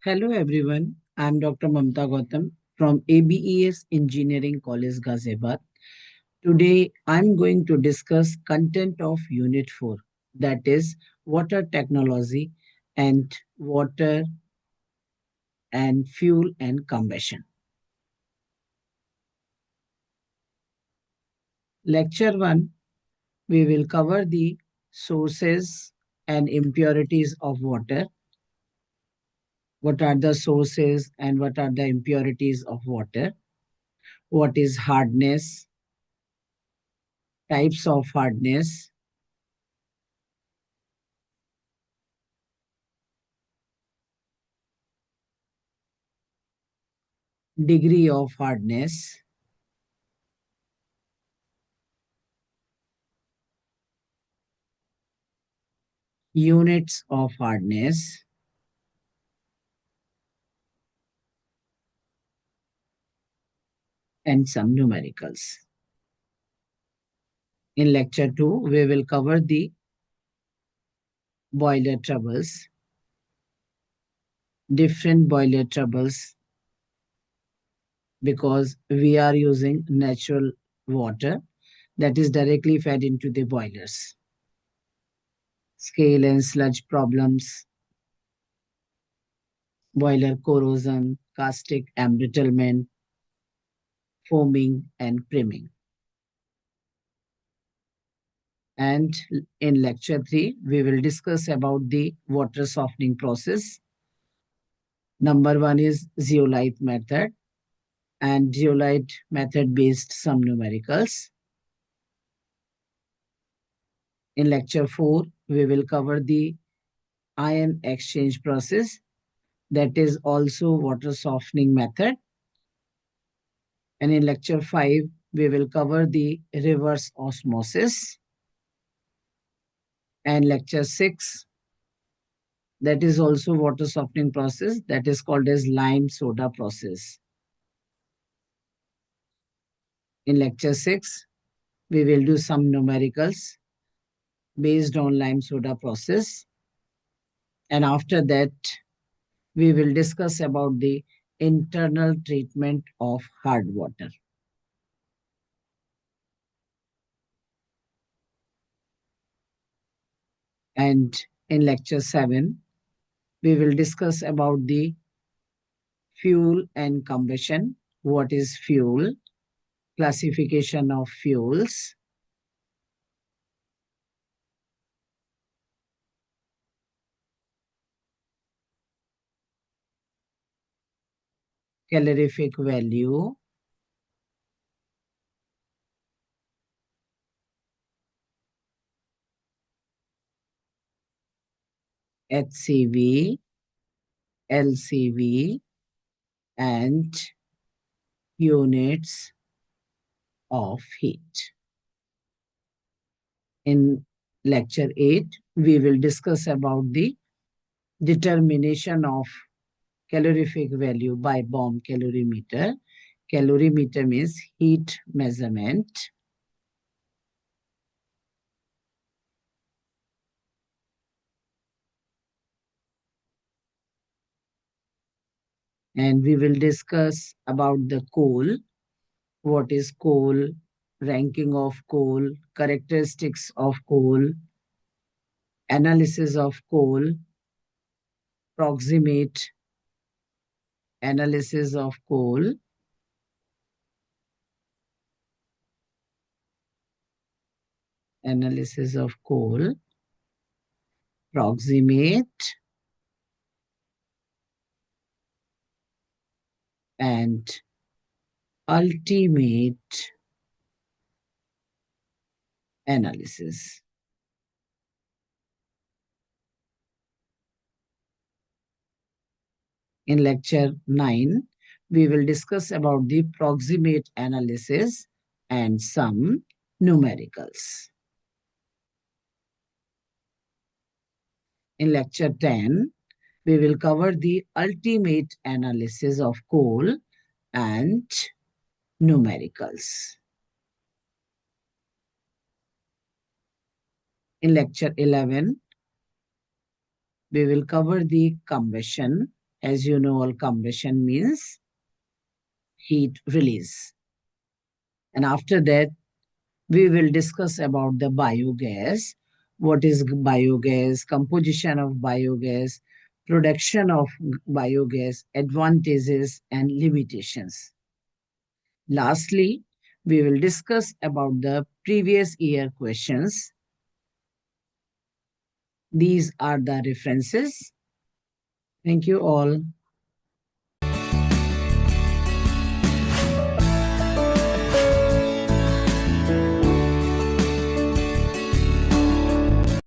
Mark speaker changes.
Speaker 1: Hello everyone, I am Dr. Mamta Gautam from ABES Engineering College Ghaziabad. Today I am going to discuss content of Unit 4, that is water technology and water and fuel and combustion. Lecture 1, we will cover the sources and impurities of water. What are the sources and what are the impurities of water? What is hardness? Types of hardness, degree of hardness, units of hardness, and some numericals. In lecture 2, we will cover the boiler troubles, different boiler troubles, because we are using natural water that is directly fed into the boilers. Scale and sludge problems, boiler corrosion, caustic embrittlement, foaming, and priming. And in lecture 3, we will discuss about the water softening process. Number 1 is zeolite method, and zeolite method based some numericals. In lecture 4, we will cover the ion exchange process, that is also water softening method. And in lecture 5, we will cover the reverse osmosis. And lecture 6, that is also water softening process, that is called as lime soda process. In lecture 6, we will do some numericals based on lime soda process. And after that, we will discuss about the internal treatment of hard water. And in lecture 7, we will discuss about the fuel and combustion. What is fuel? Classification of fuels. Calorific value. HCV, LCV, and units of heat. In lecture 8, we will discuss about the determination of calorific value by bomb calorimeter. Calorimeter means heat measurement. And we will discuss about the coal. What is coal? Ranking of coal, characteristics of coal, analysis of coal, proximate analysis of coal, analysis of coal, proximate, and ultimate analysis. In lecture 9, we will discuss about the proximate analysis and some numericals. In lecture 10, we will cover the ultimate analysis of coal and numericals. In lecture 11, we will cover the combustion, As you know, all combustion means heat release. And after that, we will discuss about the biogas. What is biogas, composition of biogas, production of biogas, advantages and limitations. Lastly, we will discuss about the previous year questions. These are the references. Thank you all.